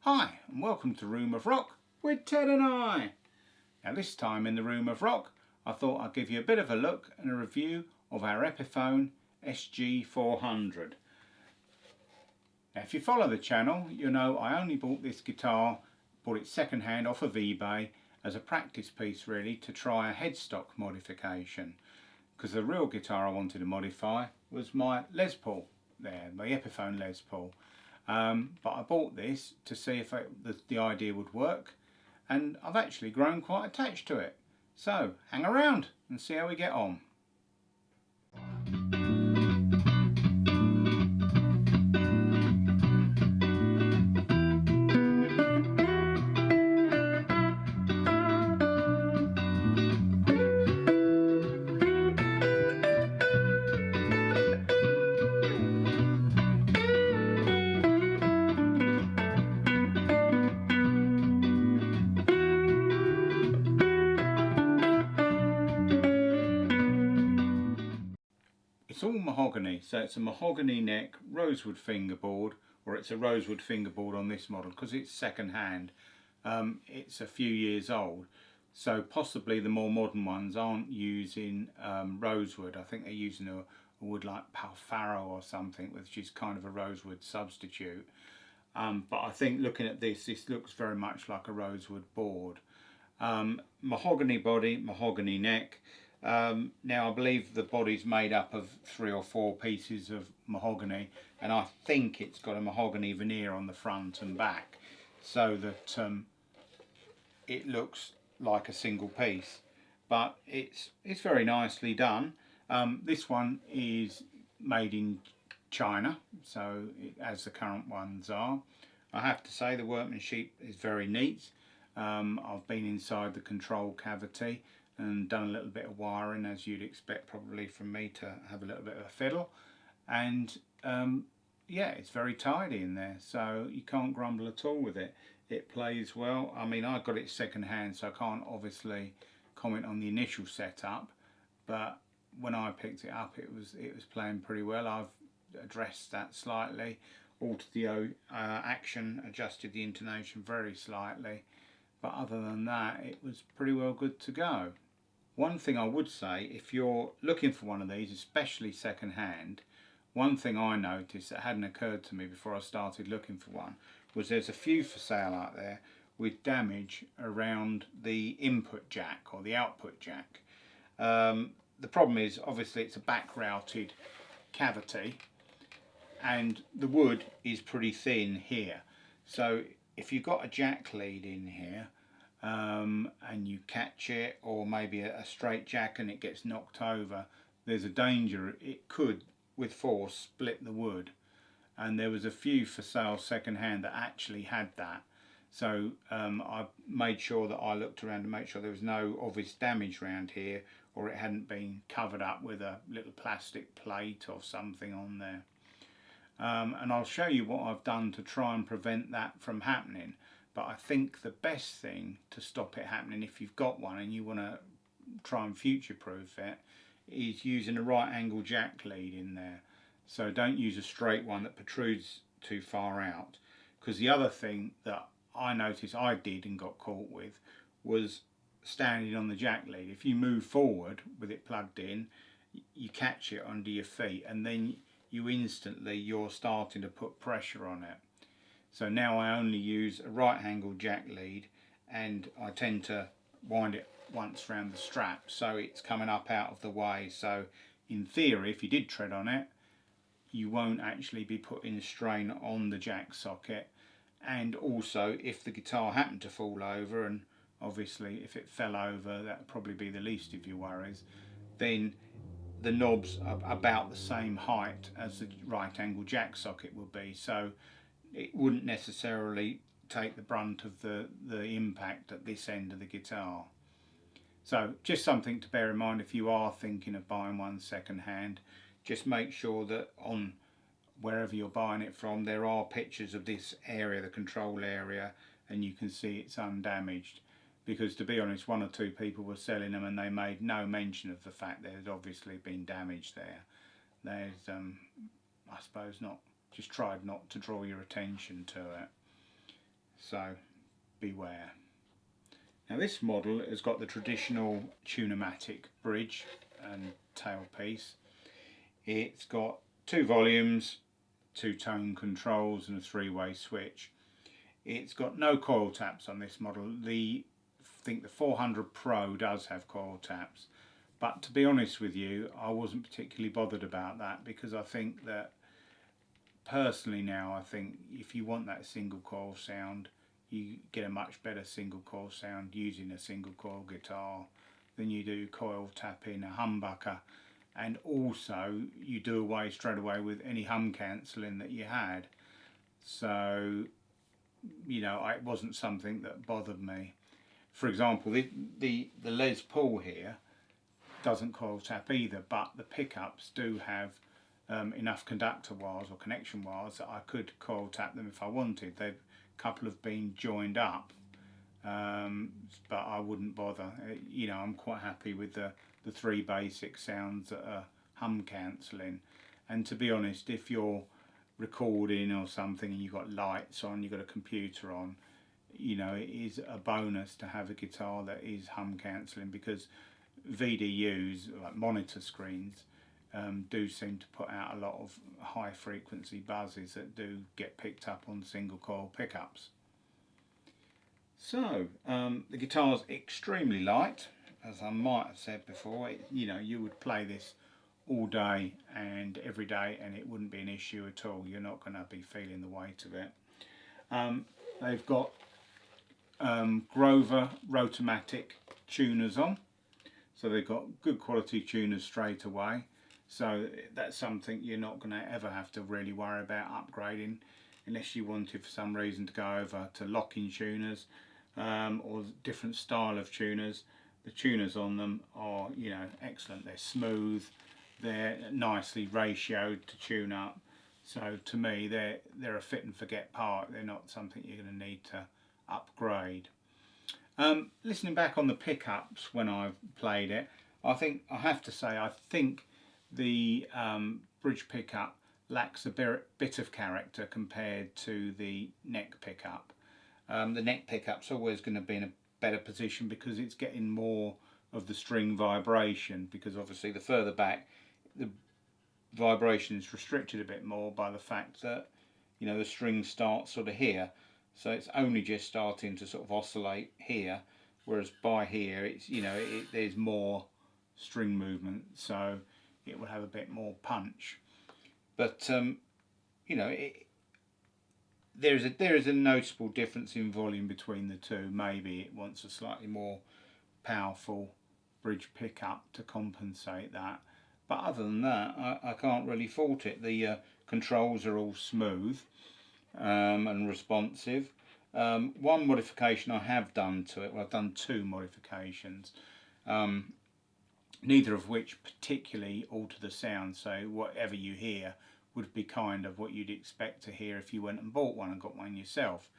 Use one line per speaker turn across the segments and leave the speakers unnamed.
Hi and welcome to Room of Rock with Ted and I. Now this time in the Room of Rock I thought I'd give you a bit of a look and a review of our Epiphone SG400. Now if you follow the channel you'll know I only bought this guitar, bought it second hand off of eBay as a practice piece really to try a headstock modification, because the real guitar I wanted to modify was my Les Paul there, my Epiphone Les Paul. But I bought this to see if the idea would work, and I've actually grown quite attached to it. So hang around and see how we get on. It's all mahogany, so it's a mahogany neck rosewood fingerboard, or it's a rosewood fingerboard on this model because it's second hand. It's a few years old, so possibly the more modern ones aren't using rosewood. I think they're using a wood like palfaro or something, which is kind of a rosewood substitute. But I think looking at this looks very much like a rosewood board. Mahogany body, mahogany neck. Now I believe the body's made up of 3 or 4 pieces of mahogany, and I think it's got a mahogany veneer on the front and back so that it looks like a single piece, but it's very nicely done. This one is made in China, so as the current ones are. I have to say the workmanship is very neat. I've been inside the control cavity and done a little bit of wiring, as you'd expect probably from me to have a little bit of a fiddle, and yeah, it's very tidy in there, so you can't grumble at all with it. It plays well. I mean, I got it second hand, so I can't obviously comment on the initial setup, but when I picked it up it was playing pretty well. I've addressed that slightly, altered the action, adjusted the intonation very slightly, but other than that it was pretty well good to go. One thing I would say, if you're looking for one of these, especially second hand, one thing I noticed that hadn't occurred to me before I started looking for one was there's a few for sale out there with damage around the input jack or the output jack. The problem is obviously it's a back routed cavity and the wood is pretty thin here, so if you've got a jack lead in here and you catch it, or maybe a straight jack and it gets knocked over, there's a danger it could with force split the wood, and there was a few for sale second hand that actually had that. So I made sure that I looked around to make sure there was no obvious damage around here, or it hadn't been covered up with a little plastic plate or something on there. And I'll show you what I've done to try and prevent that from happening. But I think the best thing to stop it happening, if you've got one and you want to try and future-proof it, is using a right angle jack lead in there. So don't use a straight one that protrudes too far out, because the other thing that I noticed I did and got caught with was standing on the jack lead. If you move forward with it plugged in, you catch it under your feet, and then you're starting to put pressure on it. So now I only use a right angle jack lead, and I tend to wind it once around the strap so it's coming up out of the way. So in theory, if you did tread on it, you won't actually be putting strain on the jack socket. And also, if the guitar happened to fall over, and obviously if it fell over that would probably be the least of your worries, then the knobs are about the same height as the right angle jack socket would be, so it wouldn't necessarily take the brunt of the impact at this end of the guitar. So just something to bear in mind if you are thinking of buying one second hand. Just make sure that on wherever you're buying it from there are pictures of this area, the control area, and you can see it's undamaged, because to be honest 1 or 2 people were selling them and they made no mention of the fact there had obviously been damage there. There's I suppose just tried not to draw your attention to it. so beware. Now this model has got the traditional Tunematic bridge and tailpiece. It's got 2 volumes, 2 tone controls and a 3-way switch. It's got no coil taps on this model. I think the 400 Pro does have coil taps, but to be honest with you, I wasn't particularly bothered about that, because I think that personally now, I think if you want that single coil sound, you get a much better single coil sound using a single coil guitar than you do coil tapping a humbucker, and also you do away straight away with any hum cancelling that you had. So you know, it wasn't something that bothered me. For example, the Les Paul here doesn't coil tap either, but the pickups do have enough conductor wires or connection wires that I could coil tap them if I wanted. A couple have been joined up, but I wouldn't bother. You know, I'm quite happy with the 3 basic sounds that are hum cancelling. And to be honest, if you're recording or something and you've got lights on, you've got a computer on, you know, it is a bonus to have a guitar that is hum cancelling, because VDUs, like monitor screens, do seem to put out a lot of high frequency buzzes that do get picked up on single coil pickups. So the guitar's extremely light, as I might have said before. You know, you would play this all day and every day and it wouldn't be an issue at all. You're not going to be feeling the weight of it. They've got Grover Rotomatic tuners on, so they've got good quality tuners straight away, so that's something you're not going to ever have to really worry about upgrading, unless you wanted for some reason to go over to locking tuners or different style of tuners. The tuners on them are, you know, excellent. They're smooth, they're nicely ratioed to tune up, so to me they're a fit and forget part. They're not something you're going to need to upgrade. Listening back on the pickups when I've played it, I have to say I think the bridge pickup lacks a bit of character compared to the neck pickup. The neck pickup's always going to be in a better position because it's getting more of the string vibration, because obviously the further back the vibration is restricted a bit more by the fact that, you know, the string starts sort of here, so it's only just starting to sort of oscillate here, whereas by here it's, you know, there's more string movement, so it will have a bit more punch. But you know, there is a noticeable difference in volume between the two. Maybe it wants a slightly more powerful bridge pickup to compensate that, but other than that I can't really fault it. The controls are all smooth and responsive. One modification I have done to it, well, I've done 2 modifications, neither of which particularly alter the sound, so whatever you hear would be kind of what you'd expect to hear if you went and bought one and got one yourself.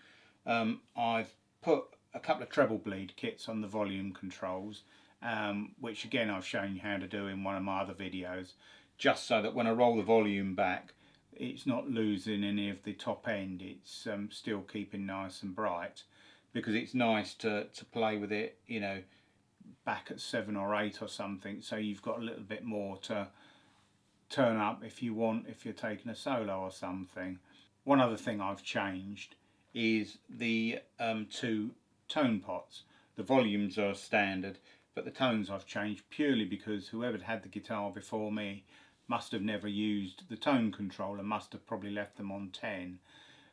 I've put a couple of treble bleed kits on the volume controls, which again I've shown you how to do in one of my other videos, just so that when I roll the volume back it's not losing any of the top end, it's still keeping nice and bright, because it's nice to play with it, you know, back at 7 or 8 or something, so you've got a little bit more to turn up if you want, if you're taking a solo or something. One other thing I've changed is the 2 tone pots. The volumes are standard, but the tones I've changed purely because whoever had the guitar before me must have never used the tone controller, must have probably left them on 10.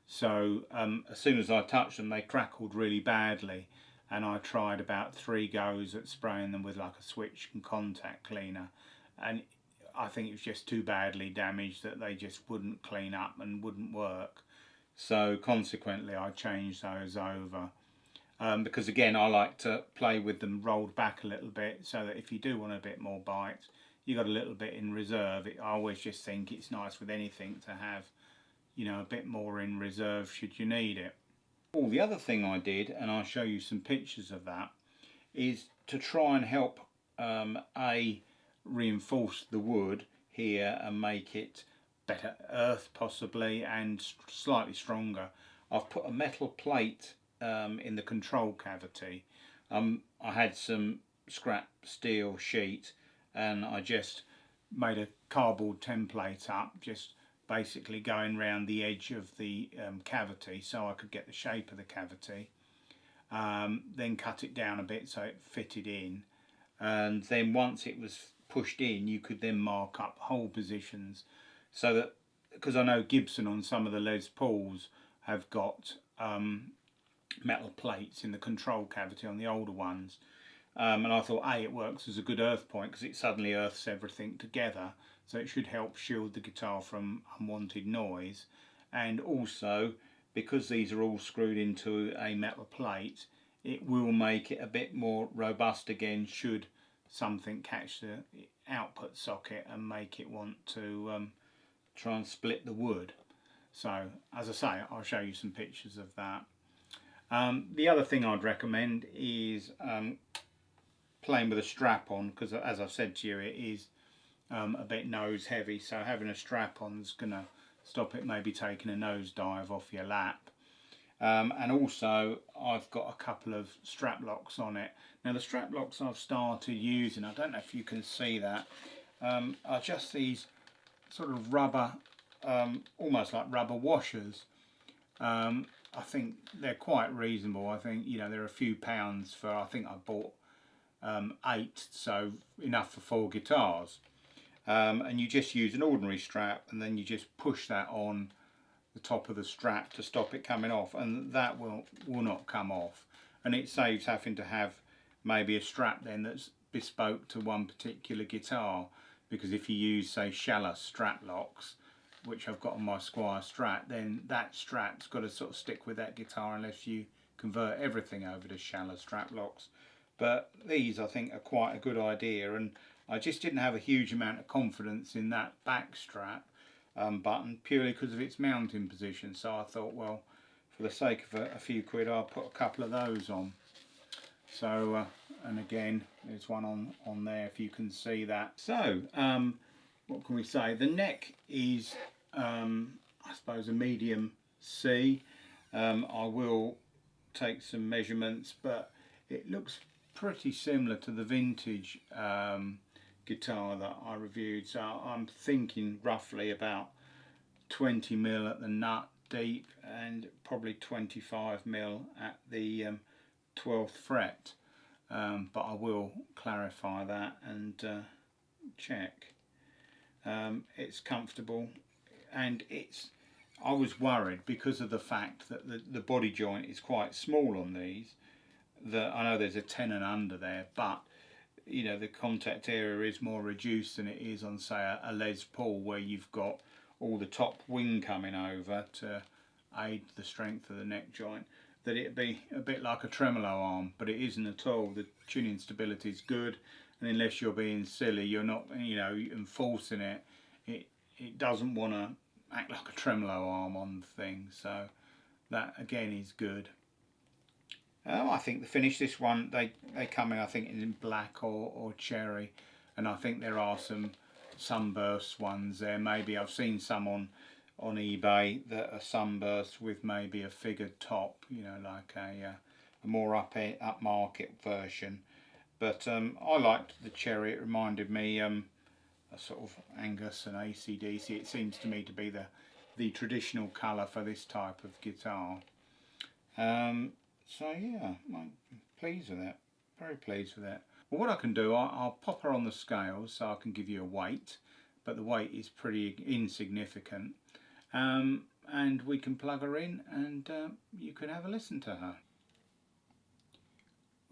So as soon as I touched them they crackled really badly, and I tried about 3 goes at spraying them with like a switch and contact cleaner, and I think it was just too badly damaged that they just wouldn't clean up and wouldn't work. So consequently I changed those over, because again I like to play with them rolled back a little bit, so that if you do want a bit more bite, you got a little bit in reserve. I always just think it's nice with anything to have, you know, a bit more in reserve should you need it. Oh, the other thing I did, and I'll show you some pictures of that, is to try and help reinforce the wood here and make it better earth possibly and slightly stronger. I've put a metal plate in the control cavity. I had some scrap steel sheet and I just made a cardboard template up, just basically going round the edge of the cavity so I could get the shape of the cavity. Then cut it down a bit so it fitted in, and then once it was pushed in you could then mark up hole positions, so that, because I know Gibson on some of the Les Pauls have got metal plates in the control cavity on the older ones, and I thought it works as a good earth point because it suddenly earths everything together, so it should help shield the guitar from unwanted noise. And also, because these are all screwed into a metal plate, it will make it a bit more robust again should something catch the output socket and make it want to try and split the wood. So as I say, I'll show you some pictures of that. The other thing I'd recommend is playing with a strap on, because as I've said to you, it is a bit nose heavy, so having a strap on is going to stop it maybe taking a nose dive off your lap. And also I've got a couple of strap locks on it. Now the strap locks I've started using, I don't know if you can see that, are just these sort of rubber, almost like rubber washers. I think they're quite reasonable. I think, you know, they're a few pounds for, I think I bought 8, so enough for 4 guitars. And you just use an ordinary strap and then you just push that on the top of the strap to stop it coming off, and that will not come off, and it saves having to have maybe a strap then that's bespoke to one particular guitar, because if you use, say, shallow strap locks, which I've got on my Squire Strat, then that strap's got to sort of stick with that guitar unless you convert everything over to shallow strap locks. But these I think are quite a good idea, and I just didn't have a huge amount of confidence in that back strap button purely because of its mounting position, so I thought, well, for the sake of a few quid, I'll put a couple of those on. So and again, there's one on there if you can see that. So what can we say? The neck is I suppose a medium C. I will take some measurements, but it looks pretty similar to the vintage guitar that I reviewed, so I'm thinking roughly about 20mm at the nut deep and probably 25mm at the 12th fret, but I will clarify that and check. It's comfortable, and I was worried because of the fact that the body joint is quite small on these, that I know there's a 10 and under there, but you know, the contact area is more reduced than it is on, say, a Les Paul, where you've got all the top wing coming over to aid the strength of the neck joint, that it'd be a bit like a tremolo arm, but it isn't at all. The tuning stability is good, and unless you're being silly, you're not, you know, and forcing it, it doesn't want to act like a tremolo arm on the thing, so that again is good. I think the finish, this one, they come in, I think, in black or cherry, and I think there are some sunburst ones there. Maybe I've seen some on eBay that are sunburst with maybe a figured top, you know, like a more upmarket version. But I liked the cherry. It reminded me a sort of Angus and AC/DC. It seems to me to be the traditional colour for this type of guitar. So yeah, I'm pleased with that, very pleased with that. Well, what I can do, I'll pop her on the scales so I can give you a weight, but the weight is pretty insignificant, and we can plug her in and you can have a listen to her.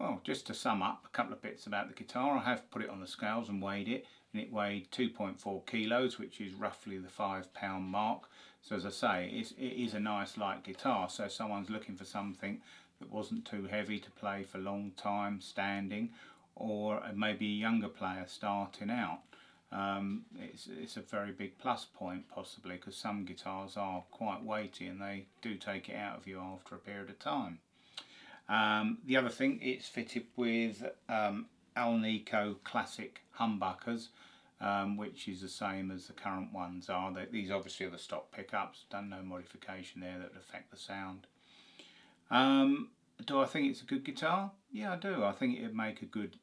Well, just to sum up a couple of bits about the guitar, I have put it on the scales and weighed it, and it weighed 2.4 kilos, which is roughly the £5 mark. So as I say, it is a nice light guitar, so if someone's looking for something that wasn't too heavy to play for a long time standing, or maybe a younger player starting out, it's a very big plus point possibly, because some guitars are quite weighty and they do take it out of you after a period of time. The other thing, it's fitted with Alnico classic humbuckers, which is the same as the current ones are. These obviously are the stock pickups, done no modification there that would affect the sound. Do I think it's a good guitar? Yeah, I do. I think it would make a good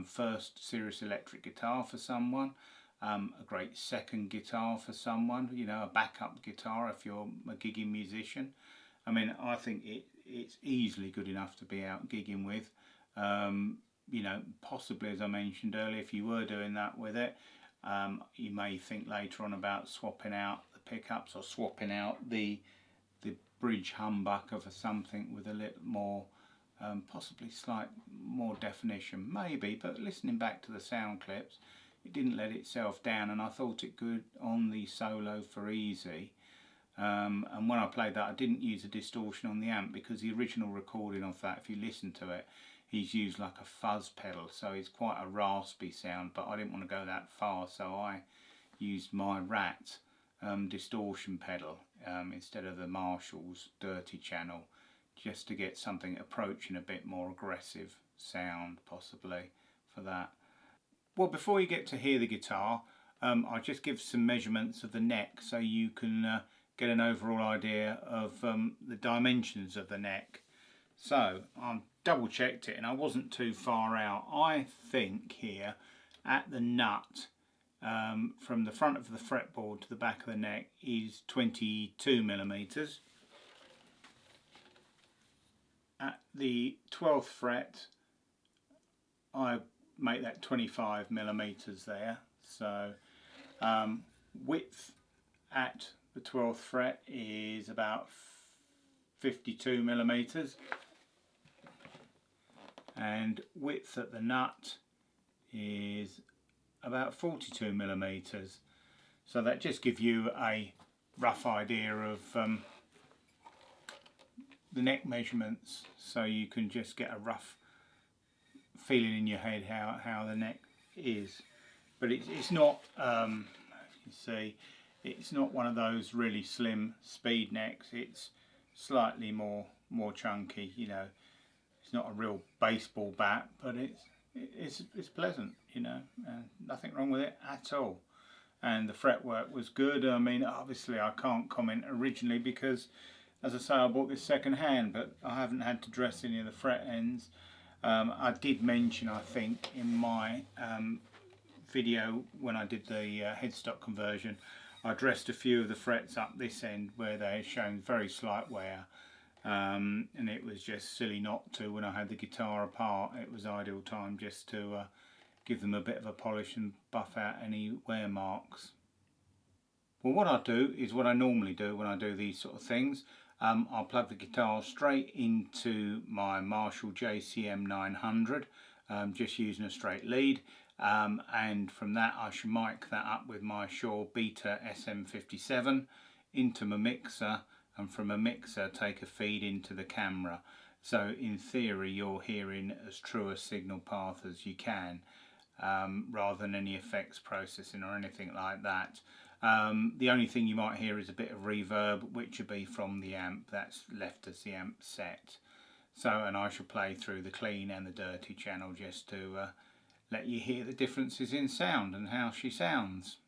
first serious electric guitar for someone. A great second guitar for someone, you know, a backup guitar if you're a gigging musician. I mean, I think it's easily good enough to be out gigging with. You know, possibly, as I mentioned earlier, if you were doing that with it, you may think later on about swapping out the pickups or swapping out the bridge humbucker for something with a little more, possibly slight more definition, maybe. But listening back to the sound clips, it didn't let itself down, and I thought it good on the solo for easy. And when I played that, I didn't use a distortion on the amp, because the original recording of that, if you listen to it, he's used like a fuzz pedal, so it's quite a raspy sound, but I didn't want to go that far, so I used my Rat distortion pedal instead of the Marshall's dirty channel, just to get something approaching a bit more aggressive sound, possibly, for that. Well, before you get to hear the guitar, I'll just give some measurements of the neck so you can get an overall idea of the dimensions of the neck. So I double checked it and I wasn't too far out. I think here at the nut, from the front of the fretboard to the back of the neck, is 22 millimeters. At the 12th fret, I make that 25 millimeters there. So width at the 12th fret is about 52 millimeters, and width at the nut is about 42 millimeters. So that just gives you a rough idea of the neck measurements, so you can just get a rough feeling in your head how the neck is. But it's not, you see, it's not one of those really slim speed necks. It's slightly more chunky, you know. It's not a real baseball bat, but it's pleasant, you know, and nothing wrong with it at all. And the fretwork was good. I mean, obviously I can't comment originally because, as I say, I bought this second hand, but I haven't had to dress any of the fret ends. I did mention, I think, in my video when I did the headstock conversion, I dressed a few of the frets up this end where they had shown very slight wear. And it was just silly not to. When I had the guitar apart, it was ideal time just to give them a bit of a polish and buff out any wear marks. Well, what I do is what I normally do when I do these sort of things. I'll plug the guitar straight into my Marshall JCM 900, just using a straight lead, and from that I should mic that up with my Shure Beta SM57 into my mixer, and from a mixer take a feed into the camera. So in theory you're hearing as true a signal path as you can, rather than any effects processing or anything like that. The only thing you might hear is a bit of reverb, which would be from the amp that's left as the amp set. So, and I shall play through the clean and the dirty channel just to let you hear the differences in sound and how she sounds.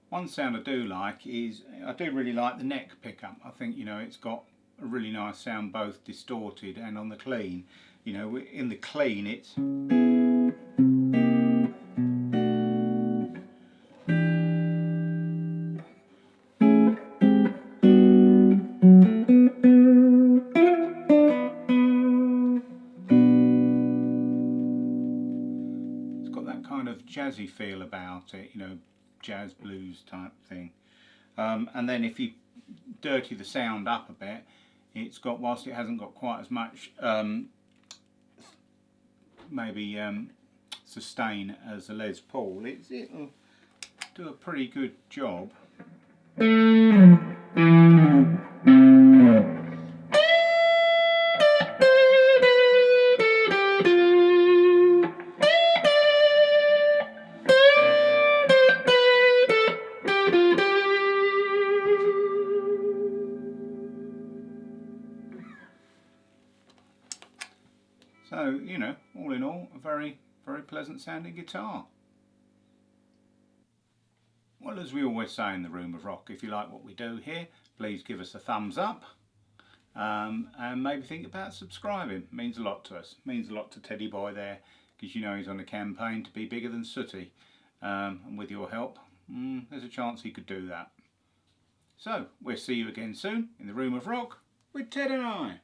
One sound I do like is, I do really like the neck pickup. I think, you know, it's got a really nice sound both distorted and on the clean. You know, in the clean it's... It's got that kind of jazzy feel about it, you know, jazz blues type thing. And then if you dirty the sound up a bit, it's got, whilst it hasn't got quite as much maybe sustain as a Les Paul, it'll do a pretty good job. So, you know, all in all, a very, very pleasant sounding guitar. Well, as we always say in the Room of Rock, if you like what we do here, please give us a thumbs up and maybe think about subscribing. It means a lot to us. It means a lot to Teddy Boy there, because you know he's on a campaign to be bigger than Sooty. And with your help, there's a chance he could do that. So, we'll see you again soon in the Room of Rock with Ted and I.